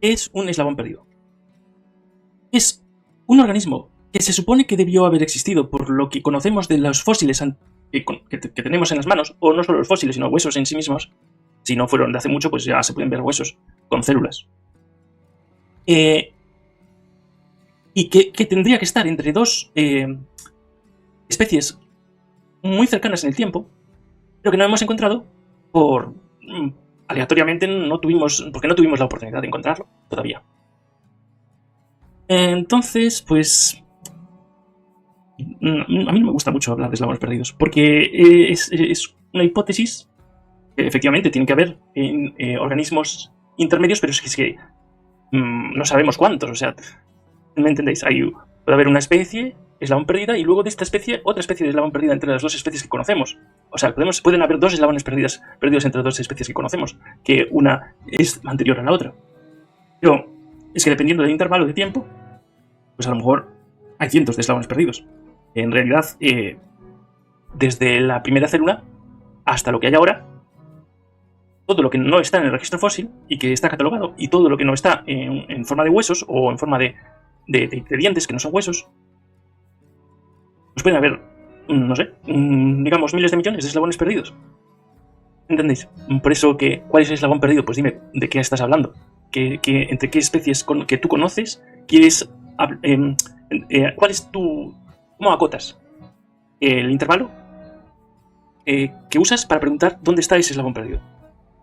es un eslabón perdido. Es un organismo que se supone que debió haber existido por lo que conocemos de los fósiles que tenemos en las manos, o no solo los fósiles, sino huesos en sí mismos. Si no fueron de hace mucho, pues ya se pueden ver huesos con células. Y que tendría que estar entre dos especies muy cercanas en el tiempo, pero que no hemos encontrado aleatoriamente porque no tuvimos la oportunidad de encontrarlo todavía. Entonces, pues a mí no me gusta mucho hablar de eslabones perdidos, porque es una hipótesis que efectivamente tiene que haber en organismos intermedios, pero es que no sabemos cuántos, o sea, ¿me entendéis? Puede haber una especie eslabón perdida y luego de esta especie otra especie de eslabón perdida entre las dos especies que conocemos. O sea, pueden haber dos eslabones perdidos entre dos especies que conocemos, que una es anterior a la otra. Pero es que dependiendo del intervalo de tiempo, pues a lo mejor hay cientos de eslabones perdidos. En realidad, desde la primera célula hasta lo que hay ahora, todo lo que no está en el registro fósil y que está catalogado, y todo lo que no está en forma de huesos o en forma de dientes que no son huesos, pues pueden haber, no sé, digamos miles de millones de eslabones perdidos. ¿Entendéis? Por eso, ¿cuál es el eslabón perdido? Pues dime, ¿de qué estás hablando? ¿Entre qué especies que tú conoces quieres... ¿Cuál es cómo acotas el intervalo que usas para preguntar dónde está ese eslabón perdido?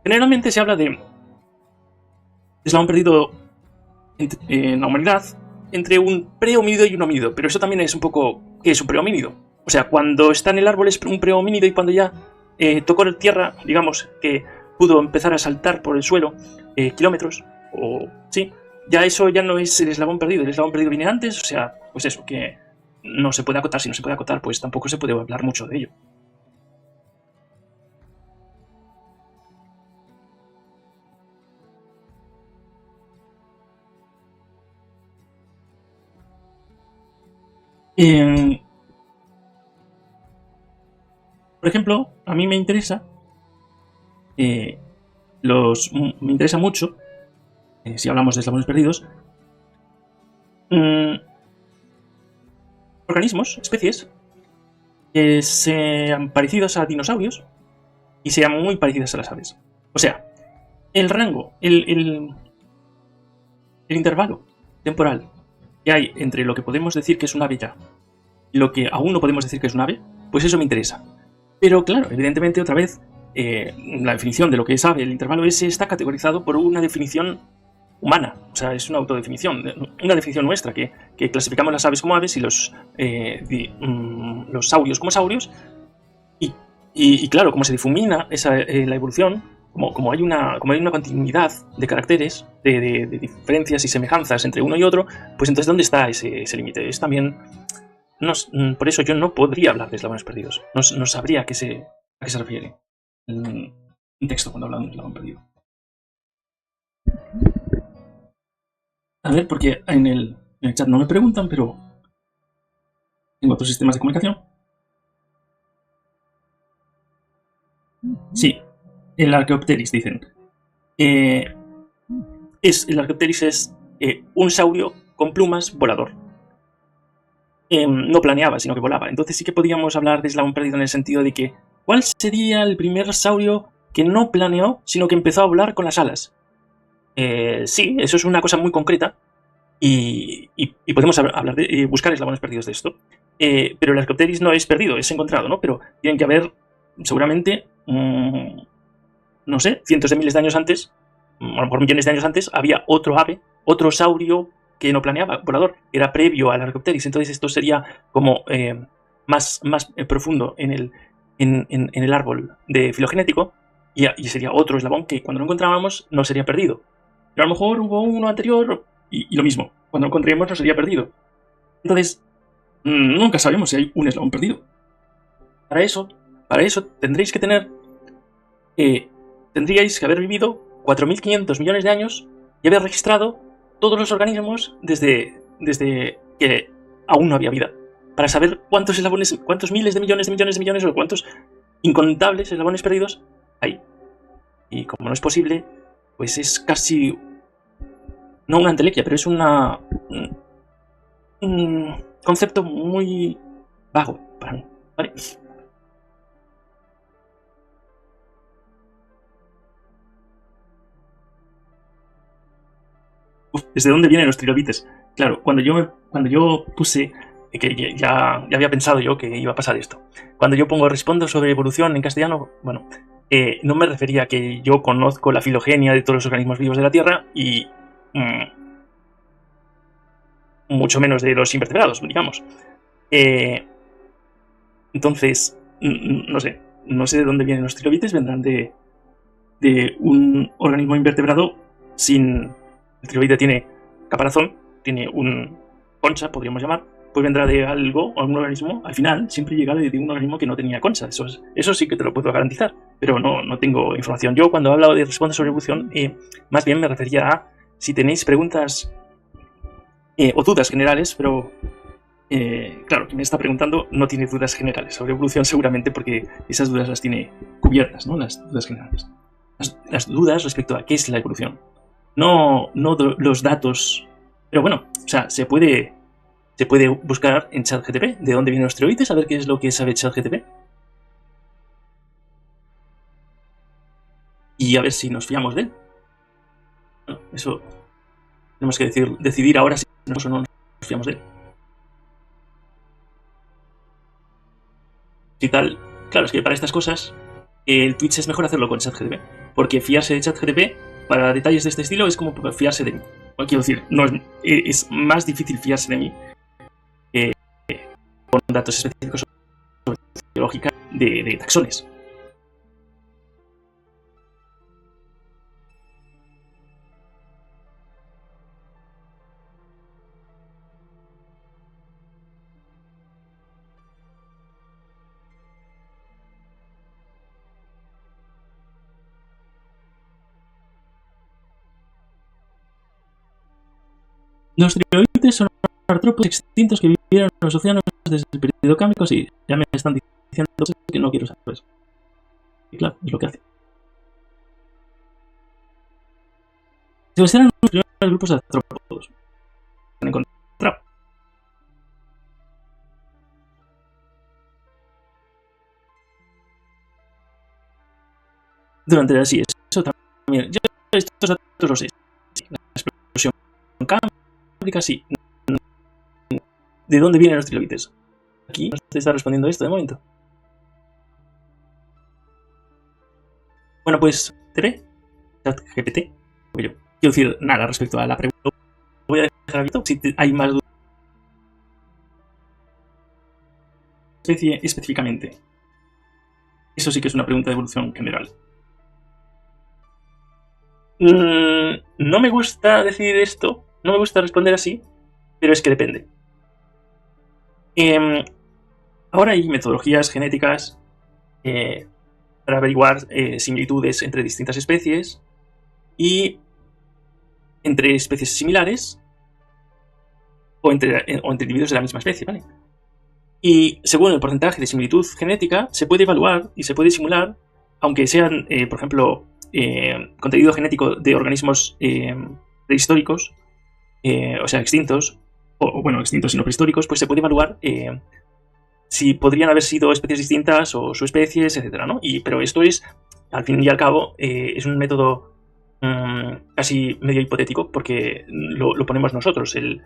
Generalmente se habla de eslabón perdido en la humanidad entre un prehomínido y un homínido, pero eso también es un poco... ¿Qué es un prehomínido? O sea, cuando está en el árbol es un prehomínido y cuando ya tocó la tierra, digamos, que pudo empezar a saltar por el suelo kilómetros, sí, ya eso ya no es el eslabón perdido. El eslabón perdido viene antes, o sea, pues eso, que no se puede acotar. Si no se puede acotar, pues tampoco se puede hablar mucho de ello. Por ejemplo, a mí me interesa mucho, si hablamos de eslabones perdidos, organismos, especies, que sean parecidos a dinosaurios y sean muy parecidas a las aves. O sea, el rango, el intervalo temporal que hay entre lo que podemos decir que es un ave ya y lo que aún no podemos decir que es un ave, pues eso me interesa. Pero claro, evidentemente otra vez, la definición de lo que es ave, el intervalo ese, está categorizado por una definición humana, o sea, es una autodefinición, una definición nuestra, que clasificamos las aves como aves y los saurios como saurios, y claro, como se difumina la evolución, como hay una continuidad de caracteres, de diferencias y semejanzas entre uno y otro, pues entonces ¿dónde está ese límite? Es también... por eso yo no podría hablar de eslabones perdidos, no sabría a qué se refiere un texto cuando habla de un eslabón perdido. A ver, porque en el chat no me preguntan, pero tengo otros sistemas de comunicación. Sí, el Archaeopteryx, dicen. El Archaeopteryx es un saurio con plumas volador. No planeaba, sino que volaba. Entonces sí que podíamos hablar de eslabón perdido en el sentido de que ¿cuál sería el primer saurio que no planeó, sino que empezó a volar con las alas? Sí, eso es una cosa muy concreta y podemos hablar de buscar eslabones perdidos de esto. Pero el Archaeopteryx no es perdido, es encontrado, ¿no? Pero tienen que haber, seguramente, no sé, cientos de miles de años antes, a lo mejor millones de años antes, había otro ave, otro saurio que no planeaba, volador, era previo al Archaeopteryx. Entonces esto sería como más profundo en el árbol de filogenético y sería otro eslabón que cuando lo encontrábamos no sería perdido. Pero a lo mejor hubo uno anterior y lo mismo, cuando lo encontremos no sería perdido. Entonces, nunca sabemos si hay un eslabón perdido. Para eso tendríais que haber vivido 4.500 millones de años y haber registrado todos los organismos desde que aún no había vida, para saber cuántos eslabones, cuántos miles de millones o cuántos incontables eslabones perdidos hay. Y como no es posible, pues es casi no una entelequia, pero es un concepto muy vago para mí, ¿vale? ¿Desde dónde vienen los trilobites? Claro, cuando yo puse que ya había pensado yo que iba a pasar esto. Cuando yo respondo sobre evolución en castellano, bueno, no me refería a que yo conozco la filogenia de todos los organismos vivos de la Tierra y mucho menos de los invertebrados, digamos. Entonces, no sé de dónde vienen los trilobites, vendrán de un organismo invertebrado sin... El trilobite tiene caparazón, tiene un concha, podríamos llamar, pues vendrá de algún organismo, al final siempre llega de un organismo que no tenía concha, eso sí que te lo puedo garantizar, pero no tengo información. Yo cuando he hablado de respuesta sobre evolución, más bien me refería a si tenéis preguntas o dudas generales, pero claro, quien me está preguntando no tiene dudas generales sobre evolución seguramente porque esas dudas las tiene cubiertas, ¿no? Las dudas generales. Las dudas respecto a qué es la evolución. No los datos. Pero bueno, o sea, se puede buscar en ChatGPT de dónde vienen los trilobites, a ver qué es lo que sabe ChatGPT. Y a ver si nos fiamos de él. Bueno, eso tenemos que decidir ahora si nos o no nos fiamos de él. Y tal, claro, es que para estas cosas el Twitch es mejor hacerlo con ChatGPT, porque fiarse de ChatGPT para detalles de este estilo es como fiarse de mí. Quiero decir, es más difícil fiarse de mí con datos específicos sobre lógica de taxones. Los trilobites son artrópodos extintos que vivieron en los océanos desde el periodo cámbrico. Sí, ya me están diciendo que no quiero saber eso. Y claro, es lo que hace. Se consideran los primeros grupos de artrópodos. Han encontrado. Durante la sí, eso también. Yo estos datos los sé. La explosión cámbrica, sí. ¿De dónde vienen los trilobites? Aquí no se está respondiendo esto de momento. Bueno, pues, ChatGPT. Quiero decir nada respecto a la pregunta. Voy a dejar abierto si hay más dudas. Especie específicamente. Eso sí que es una pregunta de evolución general. No me gusta decir esto, no me gusta responder así, pero es que depende. Ahora hay metodologías genéticas para averiguar similitudes entre distintas especies y entre especies similares o entre individuos de la misma especie, ¿vale? Y según el porcentaje de similitud genética se puede evaluar y se puede simular, aunque sean, por ejemplo, contenido genético de organismos prehistóricos, o sea, extintos, o bueno, extintos y no prehistóricos, pues se puede evaluar si podrían haber sido especies distintas o subespecies, etcétera, ¿no? Pero esto es, al fin y al cabo, es un método casi medio hipotético porque lo ponemos nosotros, el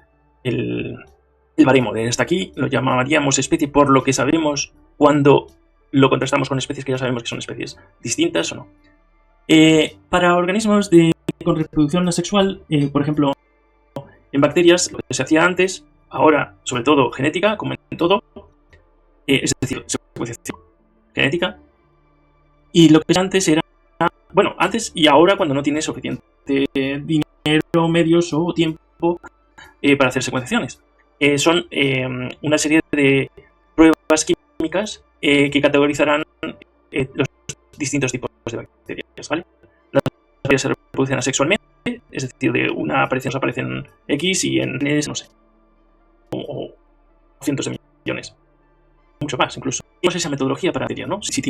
baremo de hasta aquí lo llamaríamos especie por lo que sabemos cuando lo contrastamos con especies que ya sabemos que son especies distintas o no. Para organismos con reproducción asexual, por ejemplo, en bacterias, lo que se hacía antes, ahora, sobre todo genética, como en todo, es decir, secuenciación genética, y lo que antes era, bueno, antes y ahora cuando no tienes suficiente dinero, medios o tiempo para hacer secuenciaciones. Son una serie de pruebas químicas que categorizarán los distintos tipos de bacterias, ¿vale? Las bacterias se reproducen asexualmente, es decir, de una aparición aparecen X y en no sé, o cientos de millones, mucho más incluso. tenemos esa metodología para bacterias, ¿no? Si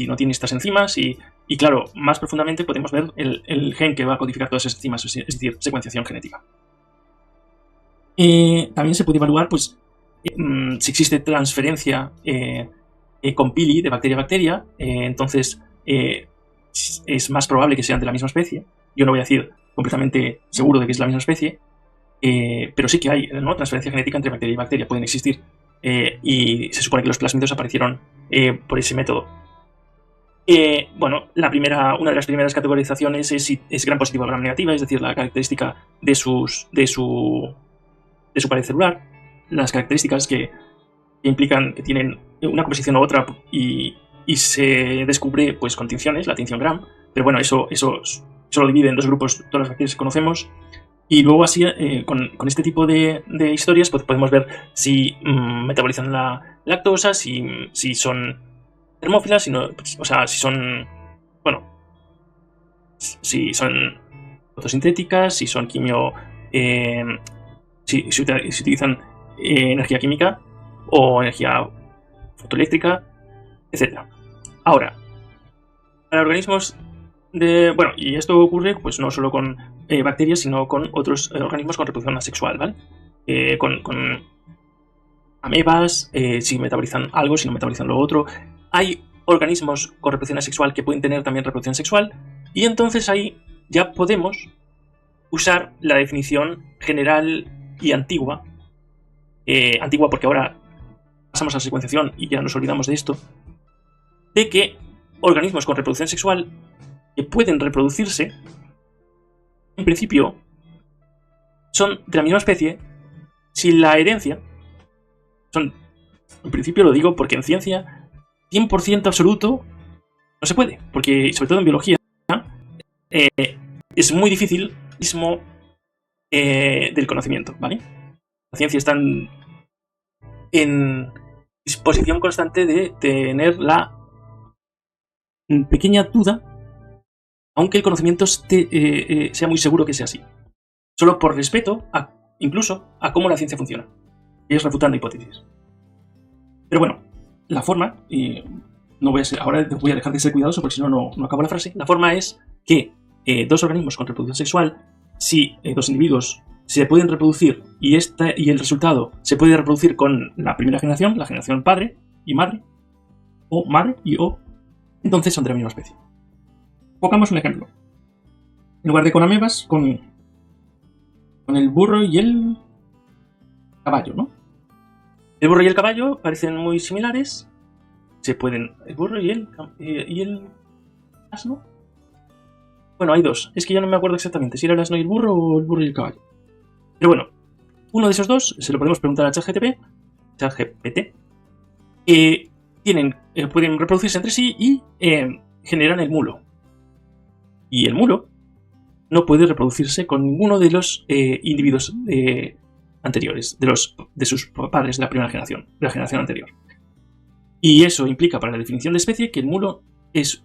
no tiene estas enzimas y claro, más profundamente podemos ver el gen que va a codificar todas esas enzimas, es decir, secuenciación genética. También se puede evaluar, pues, si existe transferencia con pili de bacteria a bacteria, entonces es más probable que sean de la misma especie. Yo no voy a decir completamente seguro de que es la misma especie, pero sí que hay, ¿no?, transferencia genética entre bacteria y bacteria, pueden existir. Y se supone que los plásmidos aparecieron por ese método. Bueno, una de las primeras categorizaciones es gram positivo o gram negativa, es decir, la característica de su pared celular, las características que implican que tienen una composición u otra y se descubre pues con tinciones, la tinción gram, pero bueno, eso lo divide en dos grupos todas las bacterias que conocemos. Y luego así, con este tipo de historias, pues podemos ver si metabolizan la lactosa, si son termófilas, si son fotosintéticas, si son si utilizan energía química o energía fotoeléctrica, etc. Ahora, para organismos y esto ocurre pues no solo con bacterias, sino con otros organismos con reproducción asexual, ¿vale? Con amebas, si metabolizan algo, si no metabolizan lo otro. Hay organismos con reproducción asexual que pueden tener también reproducción sexual, y entonces ahí ya podemos usar la definición general y antigua. Antigua porque ahora pasamos a la secuenciación y ya nos olvidamos de esto, de que organismos con reproducción sexual que pueden reproducirse, en principio, son de la misma especie si la herencia en principio lo digo porque en ciencia 100% absoluto no se puede, porque sobre todo en biología es muy difícil del conocimiento, ¿vale? La ciencia está en disposición constante de tener la pequeña duda, aunque el conocimiento sea muy seguro que sea así. Solo por respeto incluso a cómo la ciencia funciona. Y es refutando hipótesis. Pero bueno, la forma, ahora voy a dejar de ser cuidadoso porque si no, no acabo la frase. La forma es que dos organismos con reproducción sexual, si dos individuos se pueden reproducir y el resultado se puede reproducir con la primera generación, la generación padre y madre, o madre y o, entonces son de la misma especie. Pongamos un ejemplo. En lugar de con amebas, con el burro y el caballo, ¿no? El burro y el caballo parecen muy similares. El burro y el asno. Bueno, hay dos. Es que ya no me acuerdo exactamente si era el asno y el burro o el burro y el caballo. Pero bueno, uno de esos dos se lo podemos preguntar a ChatGPT. Pueden reproducirse entre sí y generan el mulo. Y el mulo no puede reproducirse con ninguno de los individuos anteriores, de sus padres de la primera generación, de la generación anterior. Y eso implica para la definición de especie que el mulo es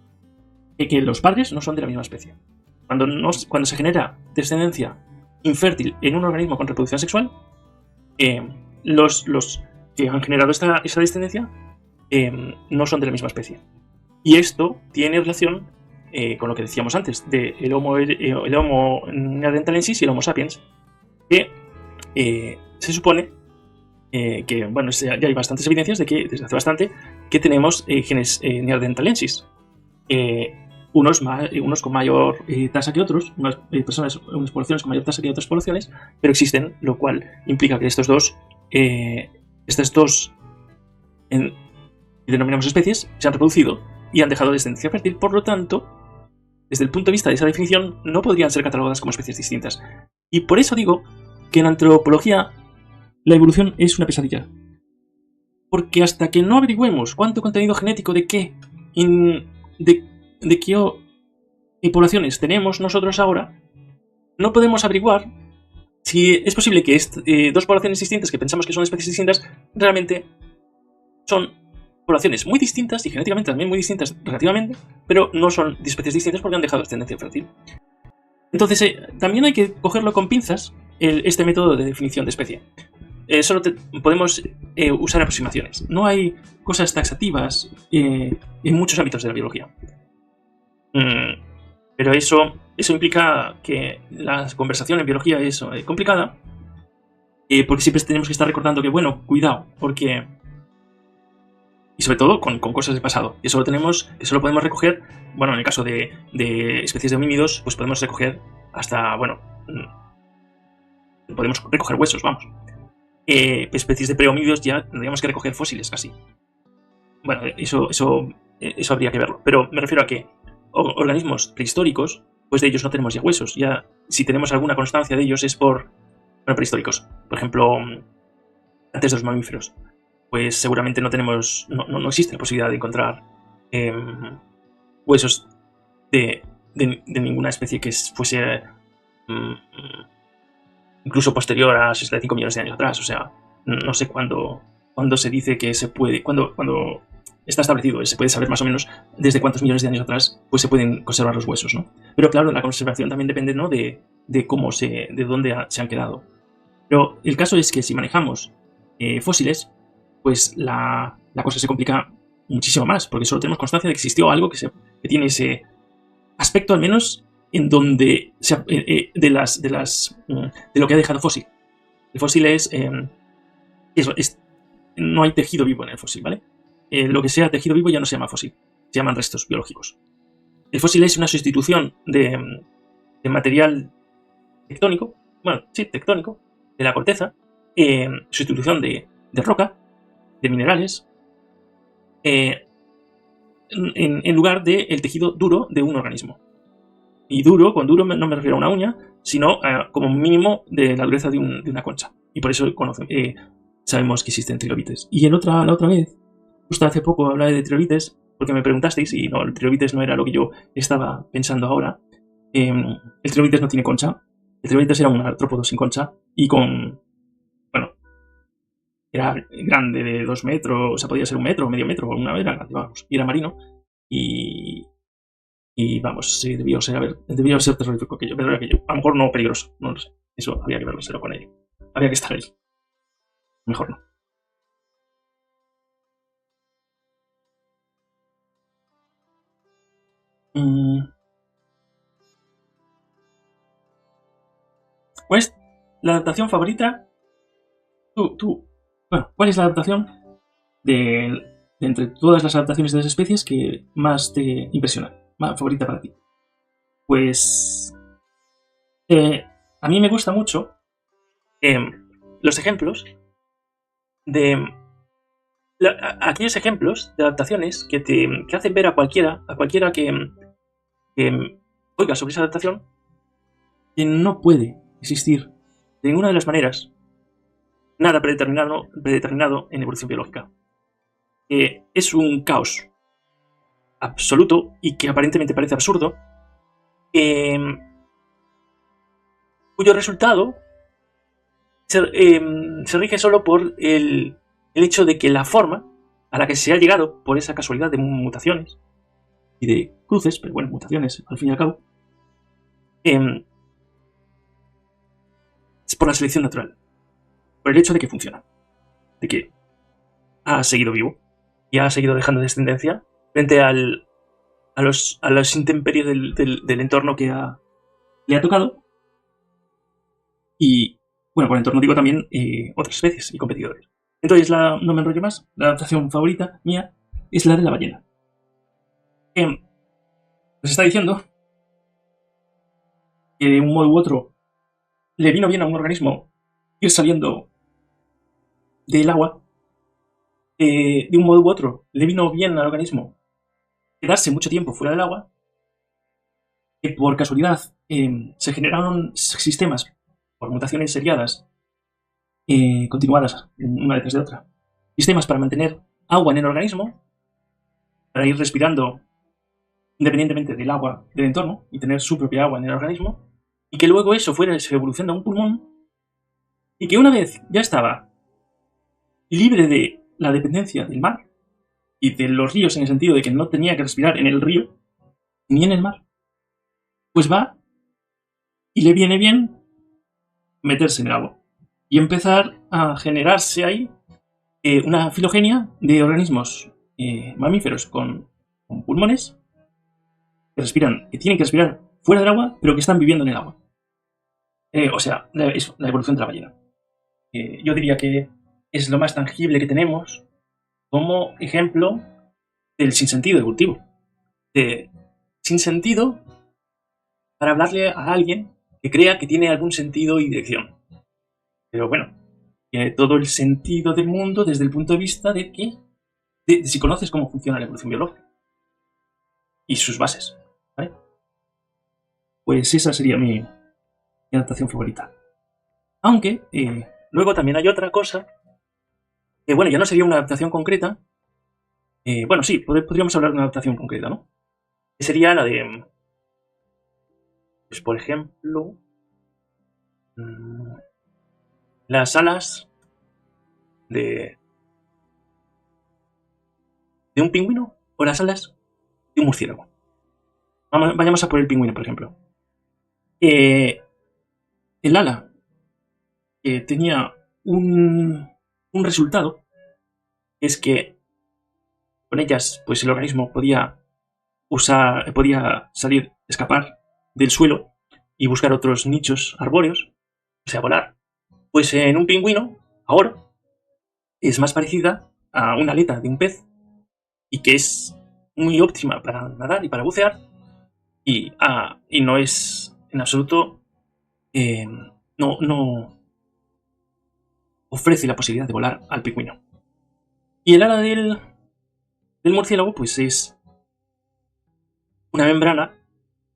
que los padres no son de la misma especie. Cuando se genera descendencia infértil en un organismo con reproducción sexual, los que han generado esa descendencia no son de la misma especie. Y esto tiene relación con lo que decíamos antes, del Homo neanderthalensis y el Homo sapiens, que se supone que, bueno, ya hay bastantes evidencias de que, desde hace bastante, que tenemos genes neanderthalensis. Unos con mayor tasa que otros, unas poblaciones con mayor tasa que otras poblaciones, pero existen, lo cual implica que estas dos denominamos especies, se han reproducido y han dejado descendencia fértil, por lo tanto, desde el punto de vista de esa definición, no podrían ser catalogadas como especies distintas. Y por eso digo que en antropología la evolución es una pesadilla. Porque hasta que no averigüemos cuánto contenido genético de qué poblaciones tenemos nosotros ahora, no podemos averiguar si es posible que dos poblaciones distintas que pensamos que son especies distintas realmente son poblaciones muy distintas y genéticamente también muy distintas relativamente, pero no son especies distintas porque han dejado descendencia fértil. Entonces también hay que cogerlo con pinzas este método de definición de especie. podemos usar aproximaciones. No hay cosas taxativas en muchos ámbitos de la biología. Pero eso implica que la conversación en biología es complicada, porque siempre tenemos que estar recordando que, bueno, cuidado, porque... Y sobre todo con cosas del pasado, que solo podemos recoger, bueno, en el caso de especies de homínidos, pues podemos recoger hasta, bueno, podemos recoger huesos, vamos. Especies de prehomínidos ya tendríamos que recoger fósiles casi. Bueno, eso habría que verlo. Pero me refiero a que organismos prehistóricos, pues de ellos no tenemos ya huesos. Ya, si tenemos alguna constancia de ellos es por... Bueno, prehistóricos. Por ejemplo, antes de los mamíferos. Pues seguramente no existe la posibilidad de encontrar huesos de ninguna especie que fuese incluso posterior a 65 millones de años atrás. O sea, no sé cuándo se dice que se puede, cuando está establecido, se puede saber más o menos desde cuántos millones de años atrás pues se pueden conservar los huesos, ¿no? Pero claro, la conservación también depende, ¿no?, de dónde se han quedado. Pero el caso es que si manejamos fósiles, pues la cosa se complica muchísimo más, porque solo tenemos constancia de que existió algo que tiene ese aspecto, al menos en donde de lo que ha dejado fósil. El fósil es no hay tejido vivo en el fósil, ¿vale? Lo que sea tejido vivo ya no se llama fósil, se llaman restos biológicos. El fósil es una sustitución de material tectónico, tectónico, de la corteza, sustitución de roca, de minerales, en lugar del tejido duro de un organismo. Y con duro no me refiero a una uña, sino como mínimo de la dureza de una concha. Y por eso sabemos que existen trilobites. Y la otra vez, justo hace poco hablaba de trilobites, porque me preguntasteis, y no, el trilobites no era lo que yo estaba pensando ahora. El trilobites no tiene concha. El trilobites era un artrópodo sin concha y era grande, de 2 metros, o sea, podía ser 1 metro, medio metro, una era grande, vamos, y era marino. Y vamos, sí, debió ser terrorífico aquello, pero aquello. A lo mejor no peligroso, no lo sé. Eso habría que verlo, solo con ello. Habría que estar ahí. Mejor no. ¿Cuál es la adaptación favorita? Bueno, ¿cuál es la adaptación de entre todas las adaptaciones de las especies que más te impresiona? Más favorita para ti. Pues a mí me gusta mucho los ejemplos de aquellos ejemplos de adaptaciones que hacen ver a cualquiera que oiga sobre esa adaptación que no puede existir de ninguna de las maneras nada predeterminado en evolución biológica. Es un caos absoluto y que aparentemente parece absurdo, cuyo resultado se rige solo por el hecho de que la forma a la que se ha llegado por esa casualidad de mutaciones y de cruces, pero bueno, mutaciones al fin y al cabo, es por la selección natural, por el hecho de que funciona, de que ha seguido vivo y ha seguido dejando descendencia frente a los intemperios del entorno que le ha tocado. Y bueno, por entorno digo también otras especies y competidores. Entonces, no me enrollo más, la adaptación favorita mía es la de la ballena. Nos está diciendo que de un modo u otro le vino bien a un organismo ir saliendo del agua. De un modo u otro le vino bien al organismo quedarse mucho tiempo fuera del agua. Que por casualidad se generaron sistemas por mutaciones seriadas continuadas una detrás de otra. Sistemas para mantener agua en el organismo, para ir respirando independientemente del agua del entorno y tener su propia agua en el organismo, y que luego eso se evoluciona a un pulmón, y que una vez ya estaba libre de la dependencia del mar y de los ríos, en el sentido de que no tenía que respirar en el río ni en el mar, pues va y le viene bien meterse en el agua y empezar a generarse ahí una filogenia de organismos mamíferos con pulmones que respiran, que tienen que respirar fuera del agua, pero que están viviendo en el agua. O sea, eso, la evolución de la ballena. Yo diría que es lo más tangible que tenemos como ejemplo del sinsentido evolutivo. De sinsentido para hablarle a alguien que crea que tiene algún sentido y dirección. Pero bueno, tiene todo el sentido del mundo desde el punto de vista de que de si conoces cómo funciona la evolución biológica y sus bases, ¿vale? Pues esa sería mi adaptación favorita. Aunque luego también hay otra cosa que, bueno, ya no sería una adaptación concreta. Bueno, sí, podríamos hablar de una adaptación concreta, ¿no? Que sería la de, pues por ejemplo, las alas de un pingüino o las alas de un murciélago. Vayamos a por el pingüino, por ejemplo. El ala tenía un resultado, es que con ellas pues el organismo podía salir, escapar del suelo y buscar otros nichos arbóreos, o sea, volar. Pues en un pingüino, ahora, es más parecida a una aleta de un pez y que es muy óptima para nadar y para bucear y no es en absoluto, no ofrece la posibilidad de volar al pingüino. Y el ala del murciélago pues es una membrana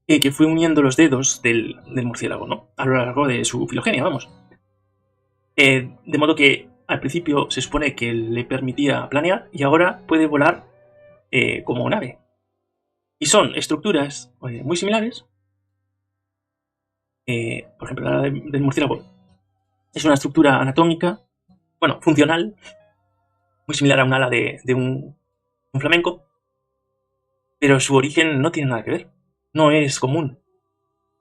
que fue uniendo los dedos del murciélago, ¿no? A lo largo de su filogenia, vamos. De modo que al principio se supone que le permitía planear y ahora puede volar como un ave. Y son estructuras muy similares. Por ejemplo, la del murciélago es una estructura anatómica, bueno, funcional, muy similar a un ala de un flamenco, pero su origen no tiene nada que ver. No es común.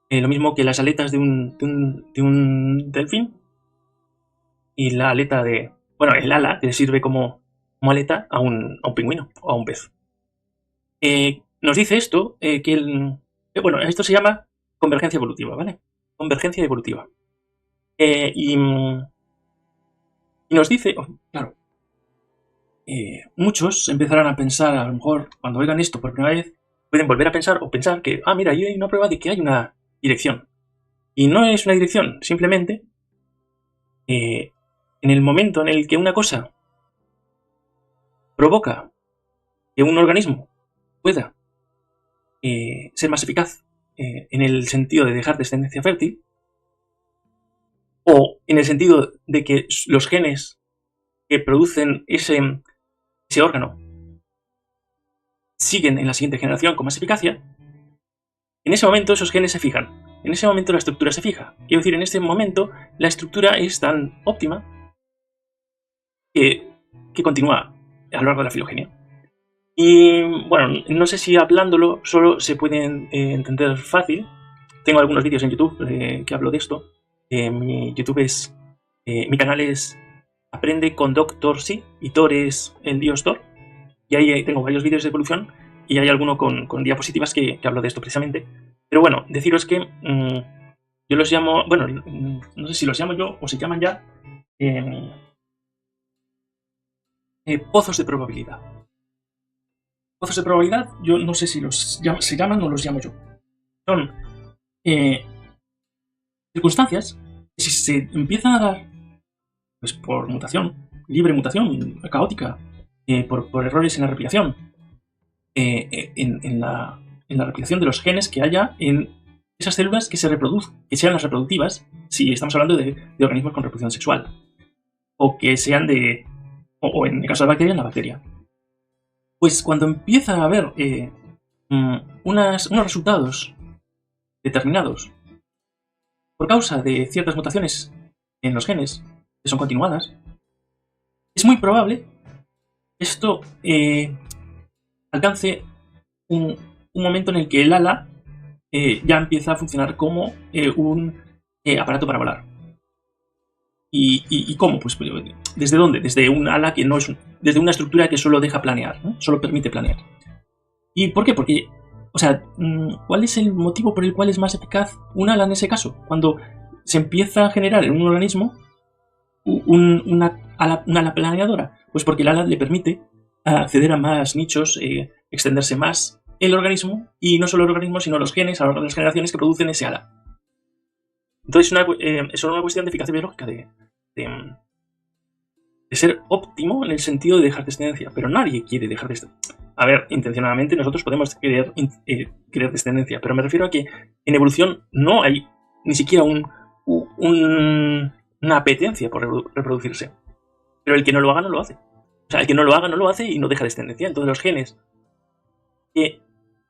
Lo mismo que las aletas de un delfín y la aleta bueno, el ala que sirve como aleta a un pingüino o a un pez. Nos dice esto bueno, esto se llama convergencia evolutiva, ¿vale? Convergencia evolutiva. Y nos dice, claro, muchos empezarán a pensar, a lo mejor cuando oigan esto por primera vez, pueden volver a pensar o pensar que, mira, yo hay una prueba de que hay una dirección. Y no es una dirección, simplemente en el momento en el que una cosa provoca que un organismo pueda ser más eficaz en el sentido de dejar descendencia fértil, o en el sentido de que los genes que producen ese órgano siguen en la siguiente generación con más eficacia, en ese momento esos genes se fijan. En ese momento la estructura se fija. Quiero decir, en ese momento la estructura es tan óptima que continúa a lo largo de la filogenia. Y bueno, no sé si hablándolo solo se puede entender fácil. Tengo algunos vídeos en YouTube que hablo de esto. Mi canal es Aprende con Dr. Sí, y Thor es el dios Thor. Y ahí tengo varios vídeos de evolución y hay alguno con diapositivas que hablo de esto precisamente. Pero bueno, deciros que yo los llamo, bueno, no sé si los llamo yo o se llaman ya pozos de probabilidad. Pozos de probabilidad, yo no sé si se llaman o los llamo yo. Son circunstancias que si se empiezan a dar pues por mutación, libre mutación, caótica, por errores en la replicación, en la replicación de los genes que haya en esas células que se reproduzcan, que sean las reproductivas, si estamos hablando de organismos con reproducción sexual, o que sean o en el caso de la bacteria, en la bacteria. Pues cuando empieza a haber unos resultados determinados por causa de ciertas mutaciones en los genes que son continuadas, es muy probable que esto alcance un momento en el que el ala ya empieza a funcionar como un aparato para volar. ¿Y cómo? Pues, ¿desde dónde? Desde un ala que no es desde una estructura que solo deja planear, ¿no? Solo permite planear. ¿Y por qué? Porque, o sea, ¿cuál es el motivo por el cual es más eficaz un ala en ese caso? Cuando se empieza a generar en un organismo una ala planeadora. Pues porque el ala le permite acceder a más nichos, extenderse más el organismo, y no solo el organismo, sino los genes a lo largo de las generaciones que producen ese ala. Entonces es solo una cuestión de eficacia biológica, de ser óptimo en el sentido de dejar descendencia, pero nadie quiere dejar descendencia. A ver, intencionadamente nosotros podemos querer descendencia, pero me refiero a que en evolución no hay ni siquiera una apetencia por reproducirse. Pero el que no lo haga no lo hace. O sea, el que no lo haga no lo hace y no deja descendencia. Entonces los genes que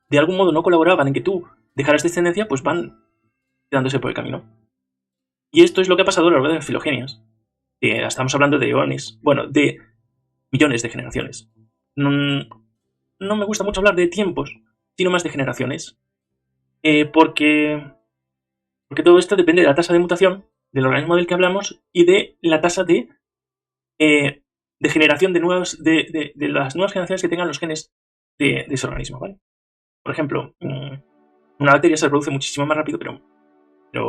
de algún modo no colaboraban en que tú dejaras descendencia, pues van quedándose por el camino. Y esto es lo que ha pasado a lo largo de las filogenias. Estamos hablando de eones, bueno, de millones de generaciones. No me gusta mucho hablar de tiempos, sino más de generaciones. Porque todo esto depende de la tasa de mutación del organismo del que hablamos y de la tasa de generación de las nuevas generaciones que tengan los genes de ese organismo, ¿vale? Por ejemplo, una bacteria se reproduce muchísimo más rápido, pero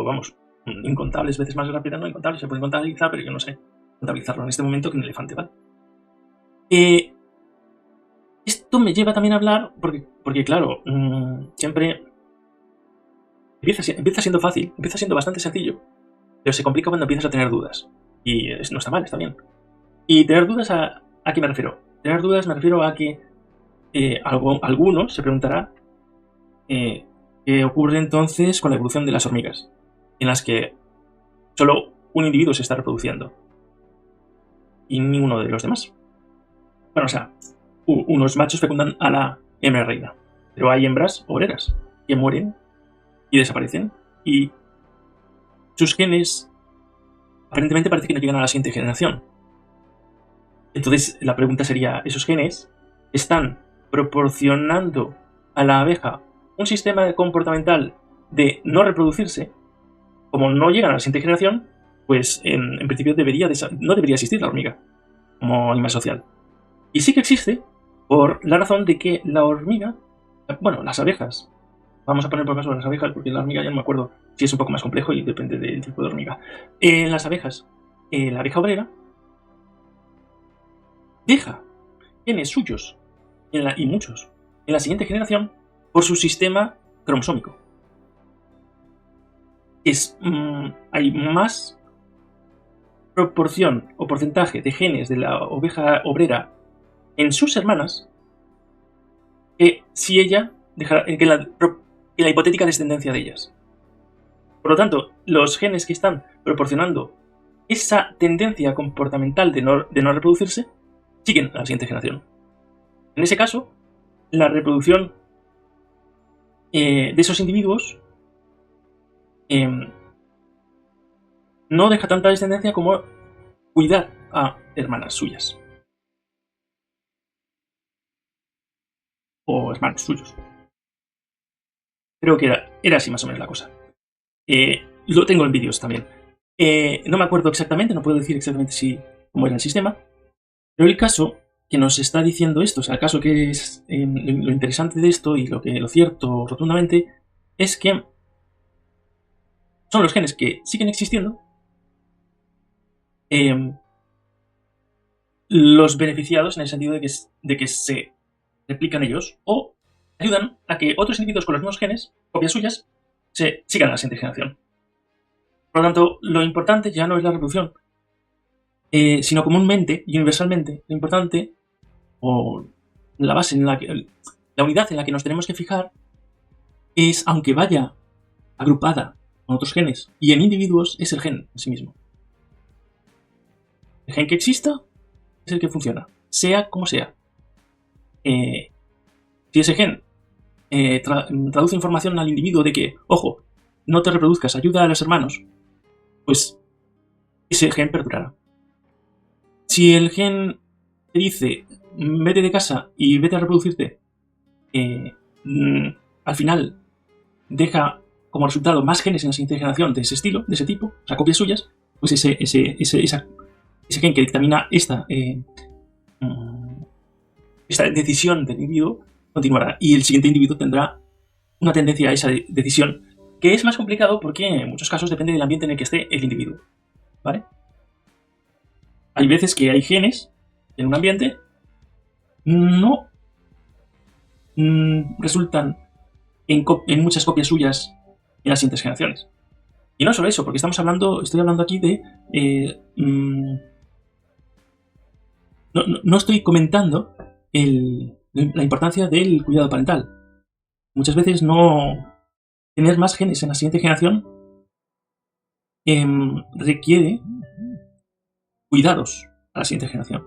vamos, incontables veces más rápida, no incontables, se puede contabilizar, pero yo no sé contabilizarlo en este momento que un elefante, ¿vale? Esto me lleva también a hablar, porque claro, siempre empieza siendo fácil, empieza siendo bastante sencillo, pero se complica cuando empiezas a tener dudas. Y no está mal, está bien. Y tener dudas, ¿a qué me refiero? Tener dudas me refiero a que alguno se preguntará qué ocurre entonces con la evolución de las hormigas, en las que solo un individuo se está reproduciendo y ninguno de los demás. Bueno, o sea, unos machos fecundan a la hembra reina, pero hay hembras obreras que mueren y desaparecen, y sus genes aparentemente parece que no llegan a la siguiente generación. Entonces la pregunta sería, ¿esos genes están proporcionando a la abeja un sistema comportamental de no reproducirse? Como no llegan a la siguiente generación, pues en principio no debería existir la hormiga como animal social. Y sí que existe por la razón de que la hormiga, bueno, las abejas, vamos a poner por caso las abejas, porque la hormiga ya no me acuerdo si es un poco más complejo y depende del tipo de hormiga. En las abejas, la abeja obrera deja genes suyos, y muchos, en la siguiente generación por su sistema cromosómico. Hay más proporción o porcentaje de genes de la oveja obrera en sus hermanas que si ella dejara, que la hipotética descendencia de ellas. Por lo tanto, los genes que están proporcionando esa tendencia comportamental de no reproducirse siguen a la siguiente generación. En ese caso, la reproducción de esos individuos no deja tanta descendencia como cuidar a hermanas suyas. O hermanos suyos. Creo que era así más o menos la cosa. Lo tengo en vídeos también. No me acuerdo exactamente, no puedo decir exactamente cómo era el sistema, pero el caso que nos está diciendo esto, o sea, el caso que es lo interesante de esto y lo cierto rotundamente, es que son los genes que siguen existiendo los beneficiados en el sentido de que se replican ellos o ayudan a que otros individuos con los mismos genes, copias suyas, se sigan a la siguiente generación. Por lo tanto, lo importante ya no es la reproducción, sino comúnmente y universalmente, lo importante, o la base la unidad en la que nos tenemos que fijar, es, aunque vaya agrupada con otros genes y en individuos, es el gen en sí mismo. El gen que exista es el que funciona, sea como sea. Si ese gen traduce información al individuo de que, ojo, no te reproduzcas, ayuda a los hermanos, pues ese gen perdurará. Si el gen te dice, vete de casa y vete a reproducirte, al final deja como resultado más genes en la siguiente generación de ese estilo, de ese tipo, o sea, copias suyas, pues ese gen que dictamina esta decisión del individuo continuará, y el siguiente individuo tendrá una tendencia a esa decisión, que es más complicado porque en muchos casos depende del ambiente en el que esté el individuo, ¿vale? Hay veces que hay genes en un ambiente no resultan en muchas copias suyas en las siguientes generaciones. Y no solo eso, porque estoy hablando aquí de... no estoy comentando la importancia del cuidado parental. Muchas veces no tener más genes en la siguiente generación requiere cuidados a la siguiente generación.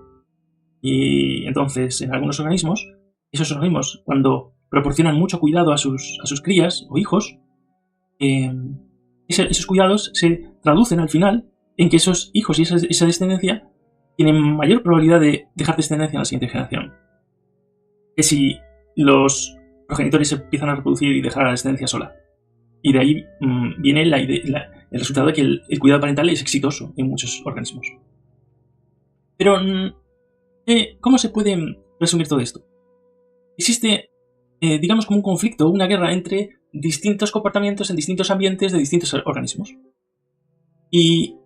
Y entonces, en algunos organismos, esos organismos, cuando proporcionan mucho cuidado a sus crías o hijos, esos cuidados se traducen al final en que esos hijos y esa descendencia tienen mayor probabilidad de dejar descendencia en la siguiente generación. Que si los progenitores se empiezan a reproducir y dejar a la descendencia sola. Y de ahí viene el resultado de que el cuidado parental es exitoso en muchos organismos. Pero, ¿cómo se puede resumir todo esto? Existe, digamos, como un conflicto, una guerra entre distintos comportamientos en distintos ambientes de distintos organismos. Y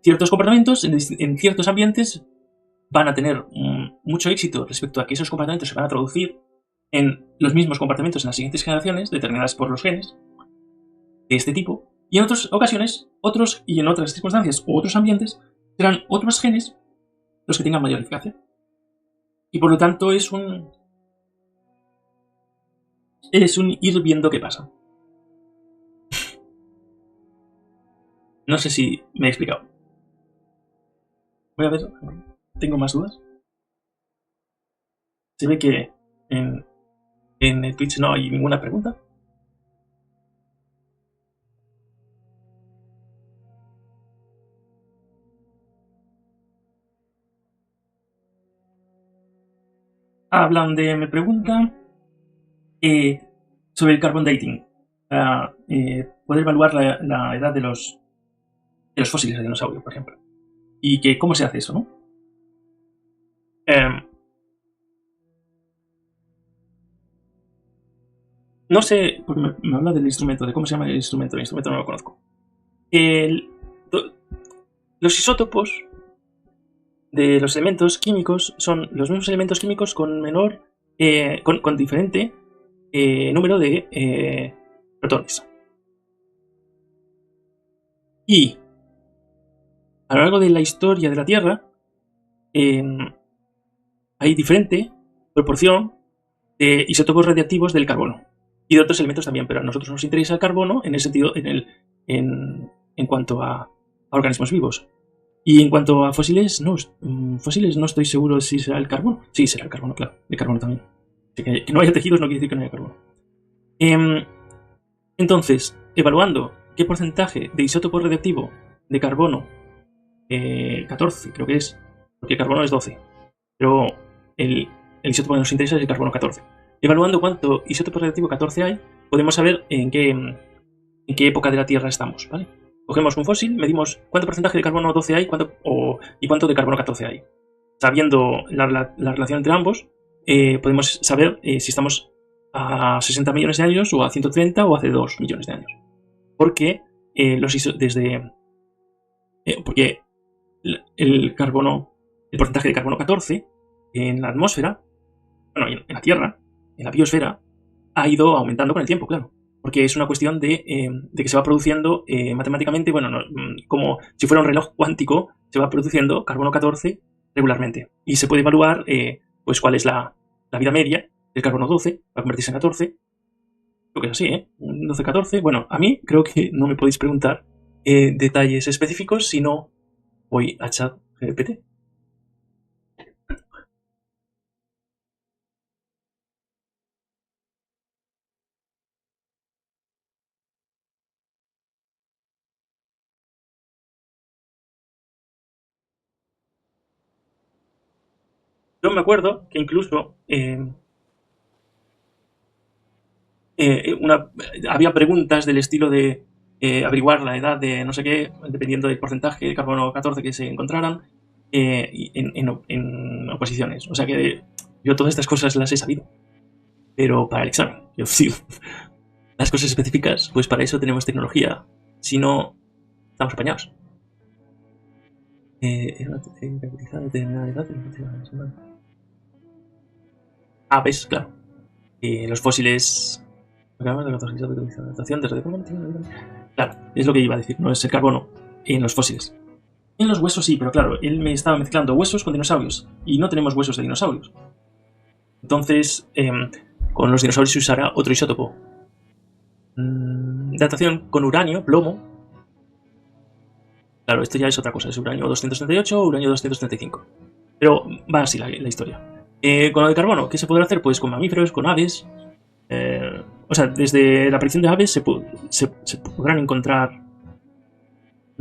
ciertos comportamientos en ciertos ambientes van a tener mucho éxito respecto a que esos comportamientos se van a traducir en los mismos comportamientos en las siguientes generaciones, determinadas por los genes de este tipo, y en otras ocasiones, y en otras circunstancias u otros ambientes, serán otros genes los que tengan mayor eficacia. Y por lo tanto es un ir viendo qué pasa. No sé si me he explicado. Voy a ver, tengo más dudas. Se ve que en el Twitch no hay ninguna pregunta. Me pregunta sobre el carbon dating, para poder evaluar la edad de los fósiles de dinosaurio, por ejemplo. Y que cómo se hace eso, ¿no? No sé, porque me habla del instrumento, de cómo se llama el instrumento no lo conozco. Los isótopos de los elementos químicos son los mismos elementos químicos con menor, con diferente número de protones. Y a lo largo de la historia de la Tierra hay diferente proporción de isótopos radiactivos del carbono y de otros elementos también, pero a nosotros nos interesa el carbono en el sentido en cuanto a organismos vivos. Y en cuanto a fósiles no estoy seguro si será el carbono. Sí, será el carbono, claro, el carbono también. Que no haya tejidos no quiere decir que no haya carbono. Entonces, evaluando qué porcentaje de isótopo radiactivo de carbono 14 creo que es, porque el carbono es 12, pero el isótopo que nos interesa es el carbono 14. Evaluando cuánto isótopo radiactivo 14 hay, podemos saber en qué época de la Tierra estamos, ¿vale? Cogemos un fósil, medimos cuánto porcentaje de carbono 12 hay y cuánto de carbono 14 hay. Sabiendo la relación entre ambos, podemos saber si estamos a 60 millones de años o a 130 o hace 2 millones de años. Porque porque el porcentaje de carbono 14 en la atmósfera, bueno, en la Tierra, en la biosfera, ha ido aumentando con el tiempo, claro. Porque es una cuestión de que se va produciendo matemáticamente, bueno, como si fuera un reloj cuántico, se va produciendo carbono 14 regularmente. Y se puede evaluar pues cuál es la vida media del carbono 12 para convertirse en 14. Creo que es así, ¿eh? 12-14. Bueno, a mí creo que no me podéis preguntar detalles específicos, si no voy a ChatGPT. Yo me acuerdo que incluso había preguntas del estilo de averiguar la edad de no sé qué, dependiendo del porcentaje de carbono 14 que se encontraran en oposiciones. O sea que yo todas estas cosas las he sabido. Pero para el examen, yo sí, las cosas específicas, pues para eso tenemos tecnología. Si no, estamos apañados. Era una técnica utilizada determinada edad. Ah, ves, claro. Los fósiles. Claro, es lo que iba a decir, no es el carbono en los fósiles. En los huesos sí, pero claro, él me estaba mezclando huesos con dinosaurios y no tenemos huesos de dinosaurios. Entonces, con los dinosaurios se usará otro isótopo. Datación con uranio, plomo. Claro, esto ya es otra cosa, es uranio 238 o uranio 235. Pero va así la historia. Con lo de carbono, ¿qué se podrá hacer? Pues con mamíferos, con aves. O sea, desde la aparición de aves se podrán encontrar.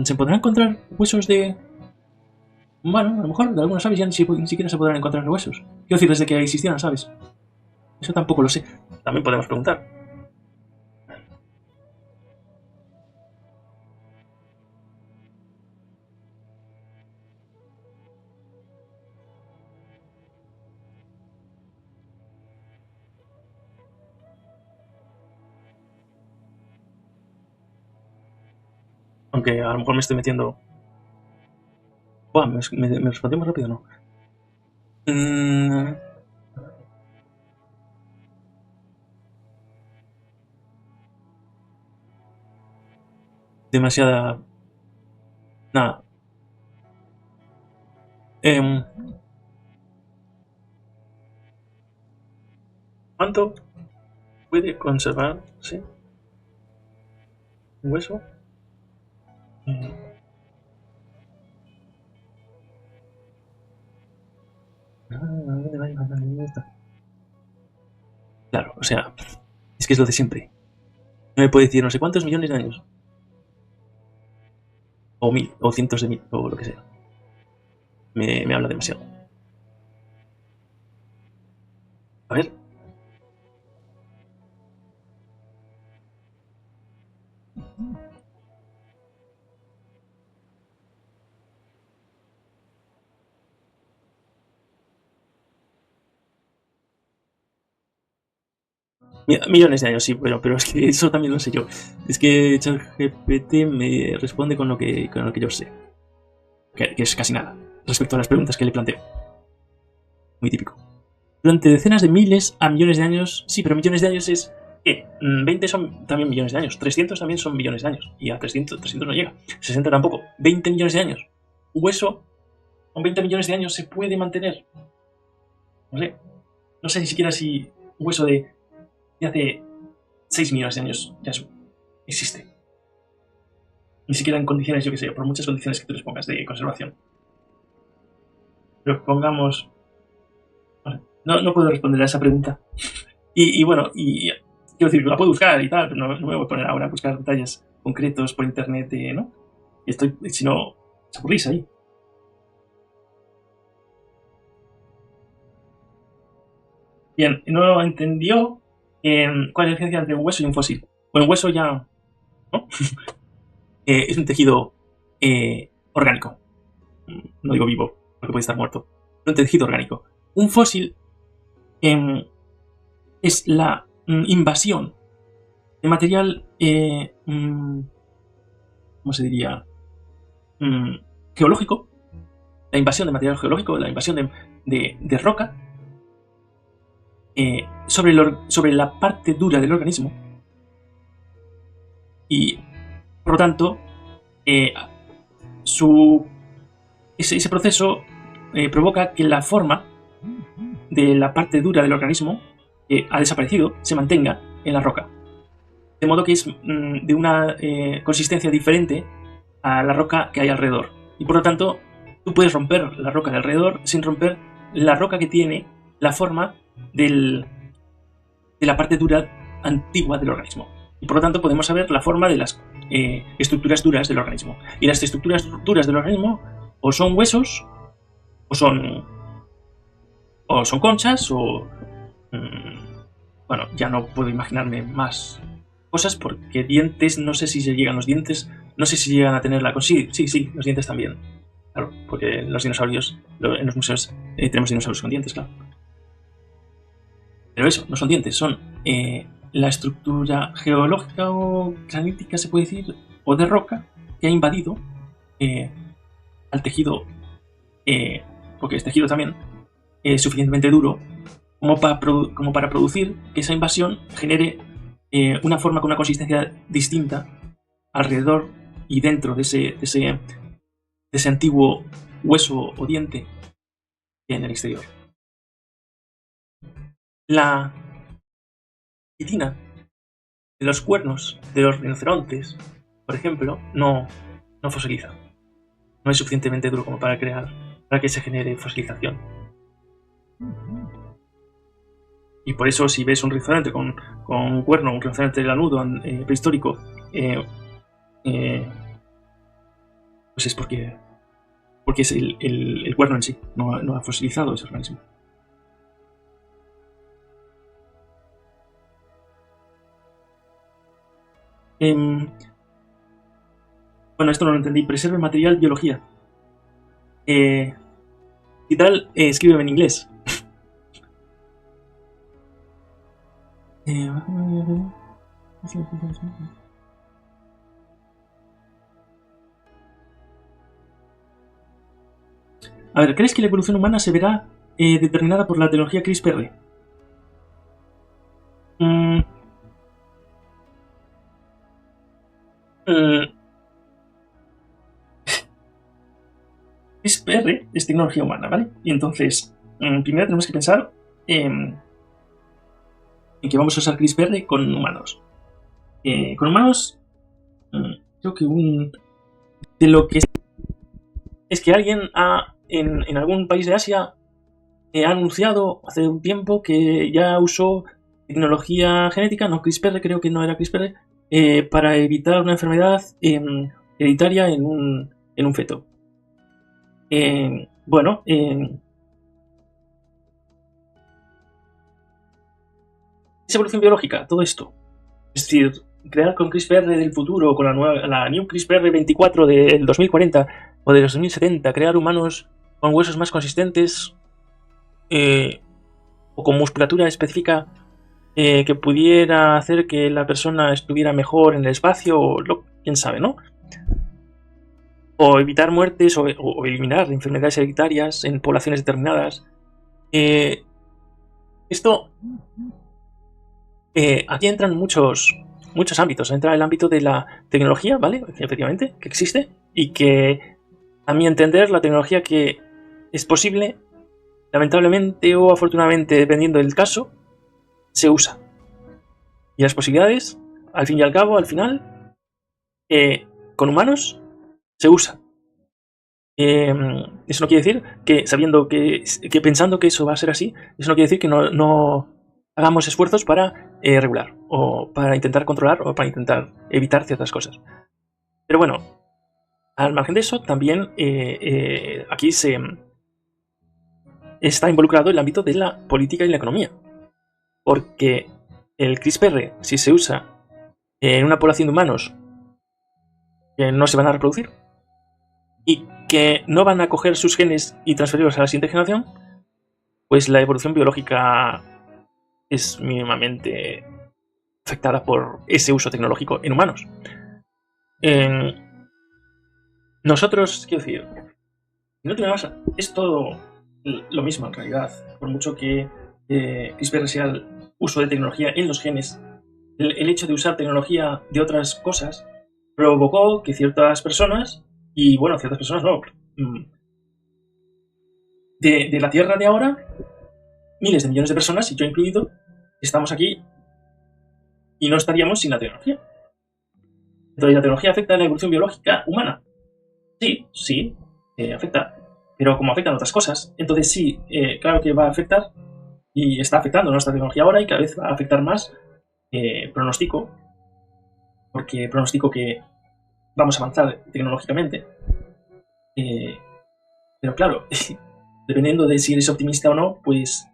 ¿Se podrán encontrar huesos de.? Bueno, a lo mejor de algunas aves ya ni siquiera se podrán encontrar huesos. Quiero decir, desde que existían las aves. Eso tampoco lo sé. También podemos preguntar. Aunque a lo mejor me estoy metiendo. Buah, me respondió más rápido, ¿no? Demasiada. Nada. ¿Cuánto puede conservarse un hueso? Claro, o sea, es que es lo de siempre. No me puede decir no sé cuántos millones de años. O 1000, o cientos de mil, o lo que sea. Me habla demasiado. A ver. Millones de años, sí, bueno, pero es que eso también lo sé yo. Es que ChatGPT me responde con lo que yo sé. Que es casi nada. Respecto a las preguntas que le planteo. Muy típico. Durante decenas de miles a millones de años. Sí, pero millones de años es. ¿Qué? 20 son también millones de años. 300 también son millones de años. Y a 300 no llega. 60 tampoco. 20 millones de años. Un hueso con 20 millones de años se puede mantener. No sé. No sé ni siquiera si un hueso de hace 6 millones de años ya existe. Ni siquiera en condiciones, yo que sé, por muchas condiciones que tú les pongas de conservación. Pero pongamos. No puedo responder a esa pregunta. Y bueno, quiero decir, la puedo buscar y tal, pero no me voy a poner ahora a buscar detalles concretos por internet, ¿no? Y si no, os aburrís ahí. Bien, no entendió cuál es la diferencia entre un hueso y un fósil. Bueno, un hueso ya, ¿no? Es un tejido orgánico. No digo vivo, porque puede estar muerto. Un tejido orgánico. Un fósil es la invasión de material, ¿cómo se diría? Geológico. La invasión de material geológico, la invasión de roca sobre la parte dura del organismo. Y, por lo tanto, ese proceso provoca que la forma de la parte dura del organismo ha desaparecido, se mantenga en la roca. De modo que es de una consistencia diferente a la roca que hay alrededor. Y por lo tanto, tú puedes romper la roca de alrededor sin romper la roca que tiene la forma de la parte dura antigua del organismo. Y por lo tanto podemos saber la forma de las estructuras duras del organismo. Y las estructuras duras del organismo o son huesos, o son conchas, o bueno, ya no puedo imaginarme más cosas, porque dientes, no sé si se llegan los dientes, no sé si llegan a tener la... Sí, los dientes también. Claro, porque los dinosaurios, en los museos tenemos dinosaurios con dientes, claro. Pero eso, no son dientes, son la estructura geológica o granítica, se puede decir, o de roca, que ha invadido al tejido, porque es tejido también, suficientemente duro como para producir que esa invasión genere una forma con una consistencia distinta alrededor y dentro de ese antiguo hueso o diente en el exterior. La quitina de los cuernos de los rinocerontes, por ejemplo, no fosiliza. No es suficientemente duro como para que se genere fosilización. Y por eso, si ves un rinoceronte con un cuerno, un rinoceronte lanudo prehistórico, pues es porque es el cuerno en sí, no ha fosilizado ese organismo. Bueno, esto no lo entendí. Preserva el material, biología. Y tal, escríbeme en inglés. A ver, ¿crees que la evolución humana se verá determinada por la tecnología CRISPR? CRISPR es tecnología humana, ¿vale? Y entonces, primero tenemos que pensar en que vamos a usar CRISPR con humanos. Con humanos, creo que de lo que es que alguien en algún país de Asia ha anunciado hace un tiempo que ya usó tecnología genética, no CRISPR, creo que no era CRISPR, para evitar una enfermedad hereditaria en un feto. Bueno, es evolución biológica, todo esto. Es decir, crear con CRISPR del futuro, con la New CRISPR 24 del 2040 o de los 2070, crear humanos con huesos más consistentes o con musculatura específica que pudiera hacer que la persona estuviera mejor en el espacio, o quién sabe, ¿no? O evitar muertes o eliminar enfermedades hereditarias en poblaciones determinadas. Esto... aquí entran muchos ámbitos. Entra el ámbito de la tecnología, ¿vale? Efectivamente, que existe y que, a mi entender, la tecnología que es posible, lamentablemente o afortunadamente, dependiendo del caso, se usa. Y las posibilidades, al fin y al cabo, al final, con humanos, se usa. Eso no quiere decir que, sabiendo que pensando que eso va a ser así, eso no quiere decir que no hagamos esfuerzos para regular, o para intentar controlar, o para intentar evitar ciertas cosas. Pero bueno, al margen de eso, también aquí está involucrado el ámbito de la política y la economía. Porque el CRISPR, si se usa en una población de humanos que no se van a reproducir y que no van a coger sus genes y transferirlos a la siguiente generación, pues la evolución biológica es mínimamente afectada por ese uso tecnológico en humanos. Nosotros, quiero decir, en última base, es todo lo mismo en realidad. Por mucho que CRISPR sea el uso de tecnología en los genes, el hecho de usar tecnología de otras cosas provocó que ciertas personas, y bueno, ciertas personas no, de la Tierra de ahora, miles de millones de personas, y yo incluido, estamos aquí y no estaríamos sin la tecnología. Entonces, ¿la tecnología afecta a la evolución biológica humana? Sí, afecta. Pero como afectan otras cosas, entonces sí, claro que va a afectar y está afectando nuestra tecnología ahora y cada vez va a afectar más. Pronostico, porque pronostico que vamos a avanzar tecnológicamente. Pero claro, dependiendo de si eres optimista o no, pues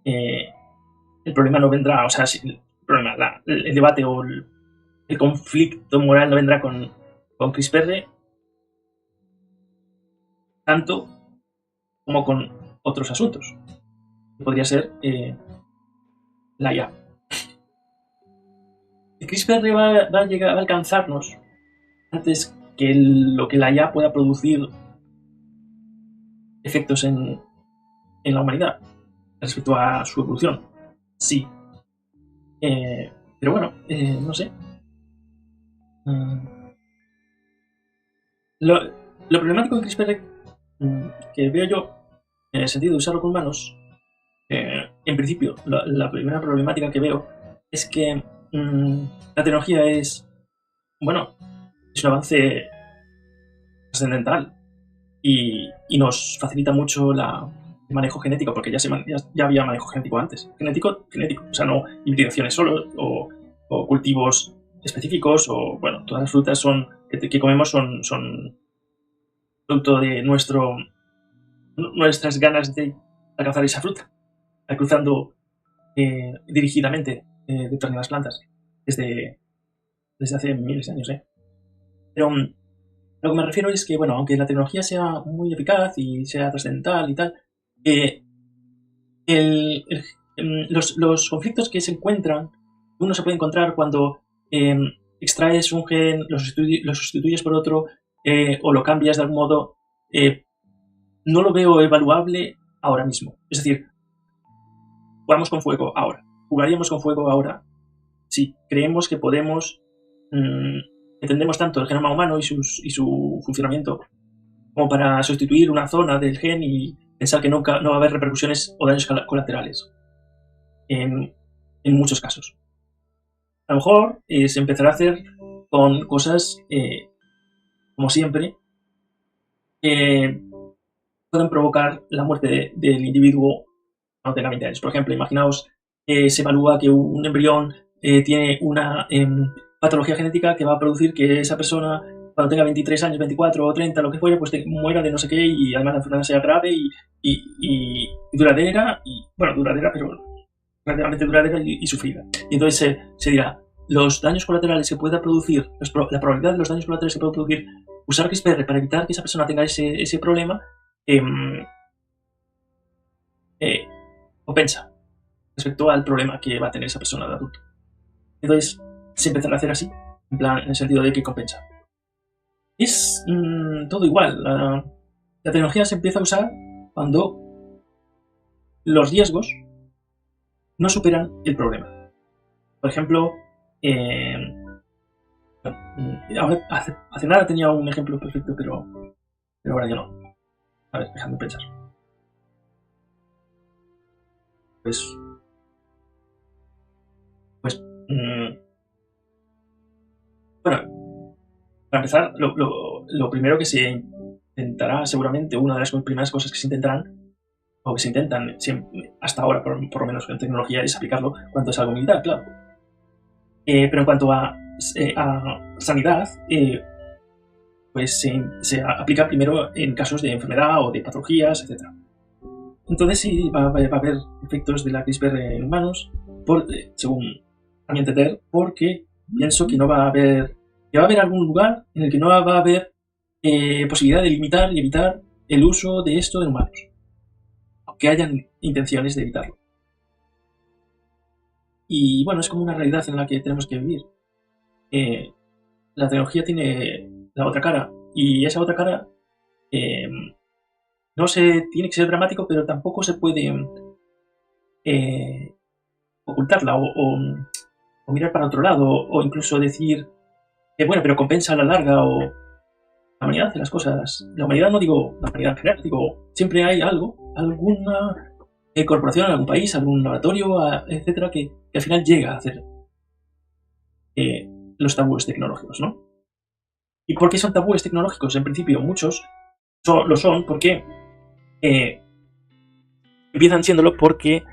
el problema no vendrá, o sea, el problema, el debate o el conflicto moral no vendrá con CRISPR tanto como con otros asuntos. Podría ser la IA. El CRISPR va a llegar a alcanzarnos antes que lo que la IA pueda producir efectos en la humanidad respecto a su evolución. Sí. Pero bueno, no sé. Lo problemático de CRISPR que veo yo en el sentido de usarlo con humanos, en principio, la primera problemática que veo es que la tecnología es un avance trascendental y nos facilita mucho el manejo genético, porque ya había manejo genético antes. Genético, o sea, no hibridaciones solo o cultivos específicos, o bueno, todas las frutas que comemos son producto de nuestras ganas de alcanzar esa fruta, cruzando dirigidamente determinadas plantas desde hace miles de años. Pero lo que me refiero es que, bueno, aunque la tecnología sea muy eficaz y sea trascendental y tal, los conflictos que se encuentran, uno se puede encontrar cuando extraes un gen, lo sustituyes por otro, o lo cambias de algún modo, no lo veo evaluable ahora mismo. Es decir, jugamos con fuego ahora. ¿Jugaríamos con fuego ahora? Sí, creemos que podemos, entendemos tanto el genoma humano y su funcionamiento como para sustituir una zona del gen y pensar que nunca no va a haber repercusiones o daños colaterales en muchos casos. A lo mejor se empezará a hacer con cosas, como siempre, que pueden provocar la muerte del individuo cuando tenga 20 años. Por ejemplo, imaginaos que se evalúa que un embrión tiene una patología genética que va a producir que esa persona, cuando tenga 23 años, 24 o 30, lo que fuera, pues muera de no sé qué, y además la enfermedad sea grave y duradera, pero relativamente duradera y sufrida. Y entonces se dirá, los daños colaterales que pueda producir, la probabilidad de los daños colaterales que pueda producir usar CRISPR para evitar que esa persona tenga ese problema, compensa respecto al problema que va a tener esa persona de adulto. Entonces se empezará a hacer así, en el sentido de que compensa. Es todo igual. La tecnología se empieza a usar cuando los riesgos no superan el problema. Por ejemplo, hace nada tenía un ejemplo perfecto, pero ahora ya no. A ver, déjame pensar. Pues bueno, para empezar, lo primero que se intentará, seguramente, una de las primeras cosas que se intentarán, o que se intentan hasta ahora, por lo menos en tecnología, es aplicarlo cuando es algo militar, claro. Pero en cuanto a sanidad, pues se aplica primero en casos de enfermedad o de patologías, etc. Entonces sí va a haber efectos de la CRISPR en humanos, según a mi entender, porque pienso que va a haber algún lugar en el que no va a haber posibilidad de limitar y evitar el uso de esto en humanos, aunque hayan intenciones de evitarlo. Y bueno, es como una realidad en la que tenemos que vivir. La tecnología tiene la otra cara, y esa otra cara no tiene que ser dramático, pero tampoco se puede ocultarla o mirar para otro lado, o incluso decir que bueno, pero compensa a la larga, o la humanidad hace las cosas. La humanidad, no digo la humanidad en general, digo, siempre hay alguna corporación, algún país, algún laboratorio, etcétera, que al final llega a hacer los tabúes tecnológicos, ¿no? ¿Y por qué son tabúes tecnológicos? En principio, muchos lo son porque empiezan siéndolo porque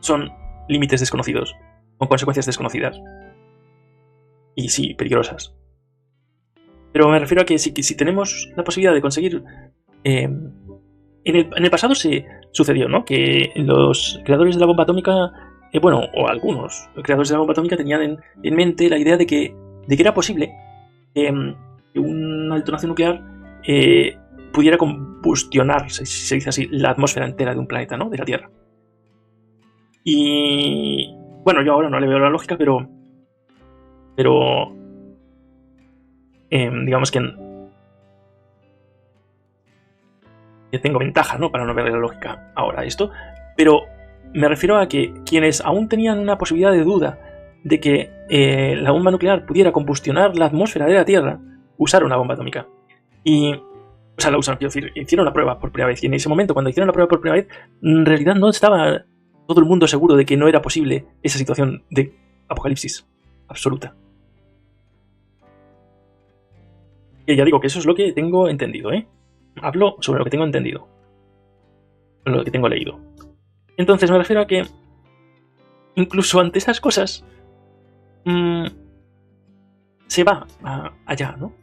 son límites desconocidos o consecuencias desconocidas. Y sí, peligrosas. Pero me refiero a que si tenemos la posibilidad de conseguir... en el pasado se sucedió, ¿no? Que los creadores de la bomba atómica bueno, o algunos creadores de la bomba atómica tenían en mente la idea de que era posible que una detonación nuclear pudiera combustionar, si se dice así, la atmósfera entera de un planeta, ¿no? De la Tierra. Y bueno, yo ahora no le veo la lógica, pero digamos que tengo ventaja, ¿no? Para no ver la lógica ahora esto, pero me refiero a que quienes aún tenían una posibilidad de duda de que la bomba nuclear pudiera combustionar la atmósfera de la Tierra, usaron una bomba atómica. Y, o sea, la usaron, quiero decir, hicieron la prueba por primera vez. Y en ese momento, cuando hicieron la prueba por primera vez, en realidad no estaba todo el mundo seguro de que no era posible esa situación de apocalipsis absoluta. Y ya digo que eso es lo que tengo entendido, ¿eh? Hablo sobre lo que tengo entendido, lo que tengo leído. Entonces me refiero a que incluso ante esas cosas se va allá, ¿no?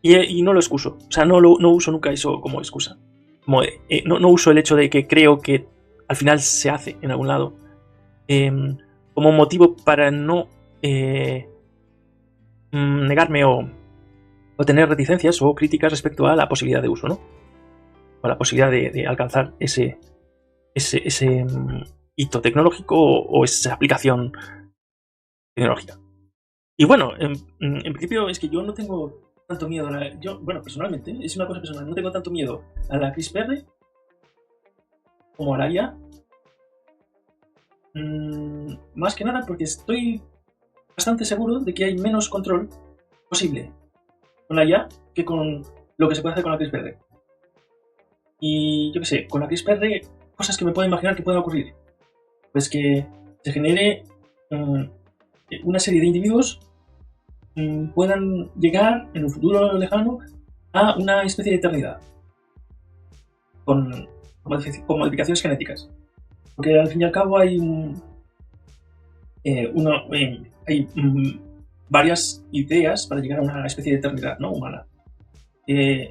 Y no lo excuso. O sea, no uso nunca eso como excusa. Como, no uso el hecho de que creo que al final se hace en algún lado como motivo para no negarme o tener reticencias o críticas respecto a la posibilidad de uso, ¿no? O a la posibilidad de alcanzar ese hito tecnológico o esa aplicación tecnológica. Y bueno, en principio es que yo no tengo tanto miedo bueno, personalmente, es una cosa personal, no tengo tanto miedo a la CRISPR como a la IA. Más que nada porque estoy bastante seguro de que hay menos control posible con la IA que con lo que se puede hacer con la CRISPR. Y yo qué sé, con la CRISPR, cosas que me puedo imaginar que pueden ocurrir. Pues que se genere una serie de individuos puedan llegar en un futuro lejano a una especie de eternidad con modificaciones genéticas. Porque al fin y al cabo hay varias ideas para llegar a una especie de eternidad, ¿no? Humana.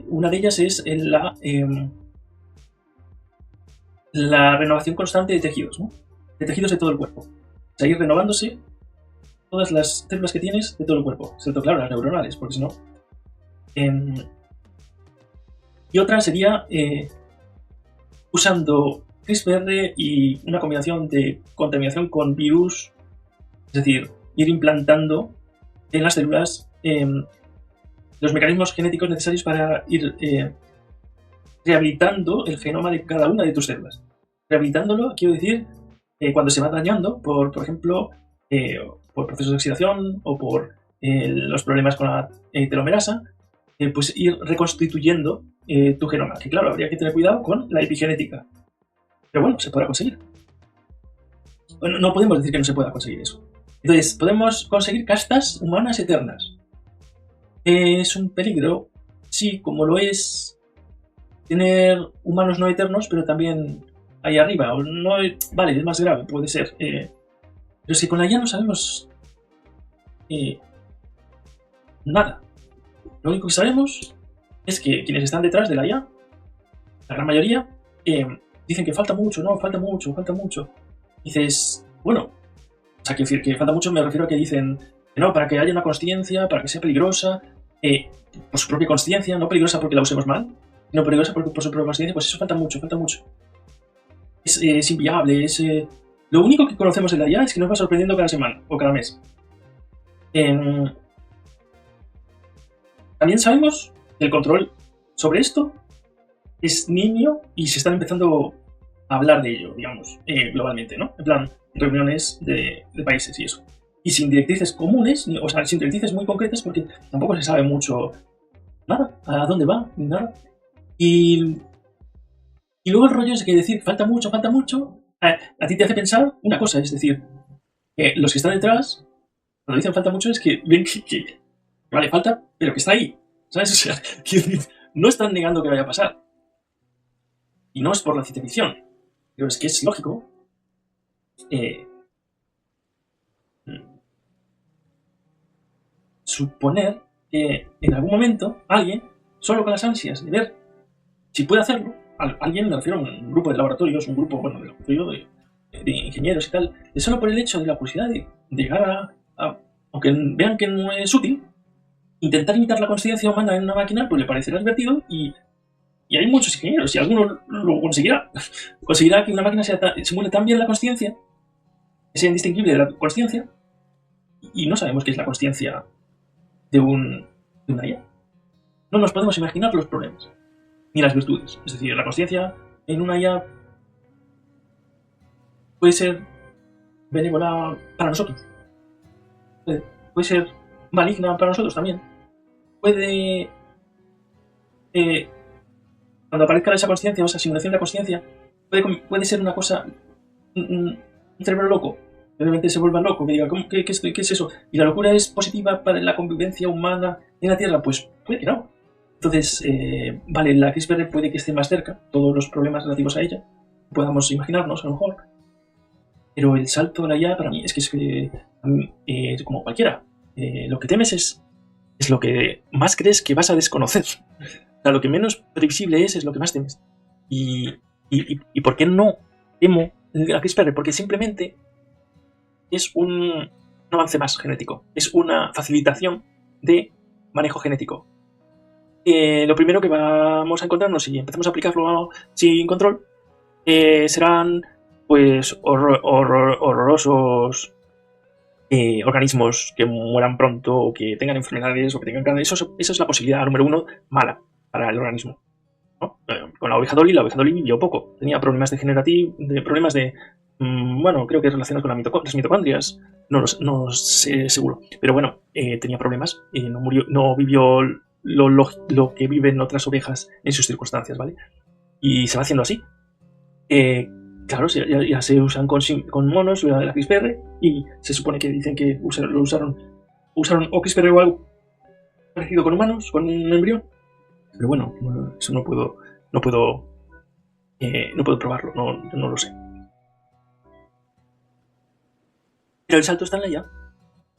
Una de ellas es la renovación constante de tejidos, ¿no? De tejidos de todo el cuerpo. O sea, ir renovándose todas las células que tienes de todo el cuerpo, excepto, claro, las neuronales, porque si no... y otra sería usando CRISPR y una combinación de contaminación con virus, es decir, ir implantando en las células los mecanismos genéticos necesarios para ir rehabilitando el genoma de cada una de tus células. Rehabilitándolo, quiero decir, cuando se va dañando, por ejemplo, por procesos de oxidación o por los problemas con la telomerasa, pues ir reconstituyendo tu genoma. Que claro, habría que tener cuidado con la epigenética. Pero bueno, se podrá conseguir. Bueno, no podemos decir que no se pueda conseguir eso. Entonces, podemos conseguir castas humanas eternas. Es un peligro, sí, como lo es tener humanos no eternos, pero también ahí arriba. O no, vale, es más grave, puede ser. Pero si con la IA no sabemos nada. Lo único que sabemos es que quienes están detrás de la IA, la gran mayoría, dicen que falta mucho, ¿no? Falta mucho, falta mucho. Dices, bueno, o sea, quiero decir que falta mucho, me refiero a que dicen que no, para que haya una consciencia, para que sea peligrosa, por su propia consciencia, no peligrosa porque la usemos mal, sino peligrosa por su propia consciencia, pues eso falta mucho, falta mucho. Es inviable, lo único que conocemos de la IA es que nos va sorprendiendo cada semana o cada mes. También sabemos que el control sobre esto es nimio y se están empezando a hablar de ello, digamos, globalmente, ¿no? En plan, reuniones de países y eso. Y sin directrices comunes, o sea, sin directrices muy concretas, porque tampoco se sabe mucho nada, a dónde va, ni nada. Y luego el rollo es que decir falta mucho, a ti te hace pensar una cosa, es decir, los que están detrás, cuando dicen falta mucho, es que ven que vale, falta, pero que está ahí, ¿sabes? O sea, que no están negando que vaya a pasar. Y no es por la ciencia ficción, pero es que es lógico suponer que en algún momento alguien, solo con las ansias de ver si puede hacerlo, alguien, me refiero a un grupo de laboratorios, un grupo, bueno, de laboratorio de ingenieros y tal, es solo por el hecho de la curiosidad de llegar aunque vean que no es útil, intentar imitar la conciencia humana en una máquina, pues le parecerá divertido y hay muchos ingenieros, si alguno lo conseguirá, conseguirá que una máquina simule tan bien la conciencia, que sea indistinguible de la conciencia, y no sabemos qué es la conciencia de una IA. No nos podemos imaginar los problemas, ni las virtudes. Es decir, la conciencia en una IA puede ser benévola para nosotros, puede ser maligna para nosotros también. Puede, cuando aparezca esa conciencia o esa simulación de la conciencia, puede ser una cosa, un cerebro loco, de repente se vuelva loco, que diga, ¿qué es eso? ¿Y la locura es positiva para la convivencia humana en la Tierra? Pues puede que no. Entonces, vale, la CRISPR puede que esté más cerca, todos los problemas relativos a ella, podamos imaginarnos a lo mejor, pero el salto a la IA para mí es como cualquiera. Lo que temes es lo que más crees que vas a desconocer. O sea, lo que menos previsible es lo que más temes. ¿Y por qué no temo la CRISPR? Porque simplemente es un avance más genético. Es una facilitación de manejo genético. Lo primero que vamos a encontrarnos si empezamos a aplicarlo sin control serán pues horrorosos organismos que mueran pronto o que tengan enfermedades o que tengan cáncer. Esa es la posibilidad número uno mala para el organismo, ¿no? Con la oveja Dolly vivió poco. Tenía problemas problemas de bueno, creo que relacionados con las mitocondrias, no sé seguro, pero bueno, tenía problemas y no vivió lo que viven otras ovejas en sus circunstancias, ¿vale? Y se va haciendo así. Claro, ya se usan con monos la CRISPR y se supone que dicen que usaron o CRISPR o algo parecido con humanos, con un embrión. Pero bueno, eso no puedo probarlo, no lo sé. Pero el salto está en la IA.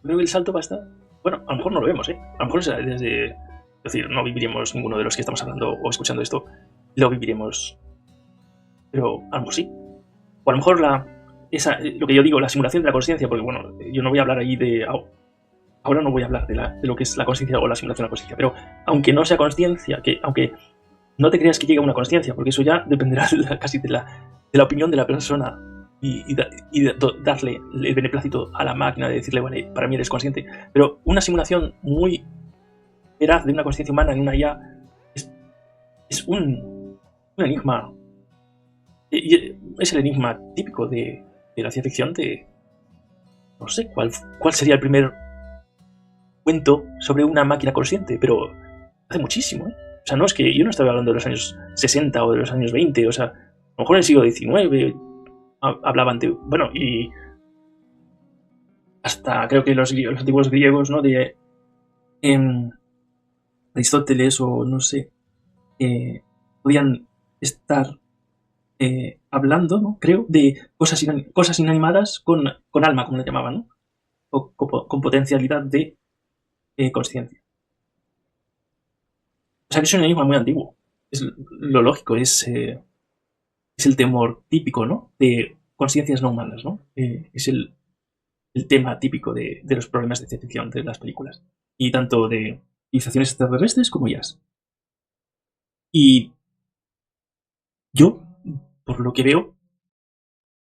Creo que el salto va a estar... Bueno, a lo mejor no lo vemos, ¿eh? A lo mejor desde... Es decir, no viviremos ninguno de los que estamos hablando o escuchando esto. Lo viviremos. Pero a lo mejor sí. O a lo mejor lo que yo digo, la simulación de la conciencia, porque bueno, yo no voy a hablar ahí de... Ahora no voy a hablar de lo que es la conciencia o la simulación de la conciencia, pero aunque no sea conciencia, aunque no te creas que llegue a una conciencia, porque eso ya dependerá casi de la opinión de la persona y darle el beneplácito a la máquina de decirle, vale, para mí eres consciente. Pero una simulación muy veraz de una conciencia humana en una IA es un enigma. Y es el enigma típico de la ciencia ficción no sé cuál sería el primer cuento sobre una máquina consciente, pero hace muchísimo, ¿eh? O sea, no es que yo no estaba hablando de los años 60 o de los años 20, o sea, a lo mejor en el siglo XIX hablaban de... Bueno, y hasta creo que los antiguos griegos, ¿no? De Aristóteles o no sé, podían estar hablando, ¿no? Creo, de cosas inanimadas con alma, como le llamaban, ¿no? O con potencialidad de consciencia. O sea que es un enigma muy antiguo. Es lo lógico, es el temor típico, ¿no? De conciencias no humanas, ¿no? Es el tema típico de los problemas de ciencia ficción de las películas. Y tanto de civilizaciones extraterrestres como ellas. Y yo, por lo que veo,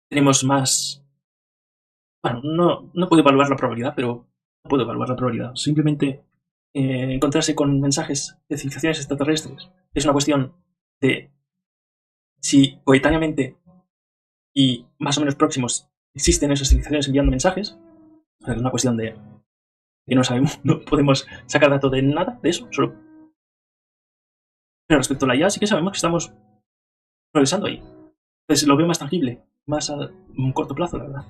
tenemos más... Bueno, no puedo evaluar la probabilidad, pero no puedo evaluar la probabilidad. Simplemente encontrarse con mensajes de civilizaciones extraterrestres es una cuestión de si coetáneamente y más o menos próximos existen esas civilizaciones enviando mensajes. Es una cuestión de que no sabemos, no podemos sacar datos de nada de eso. Pero respecto a la IA sí que sabemos que estamos progresando ahí. Entonces lo veo más tangible, más a un corto plazo, la verdad.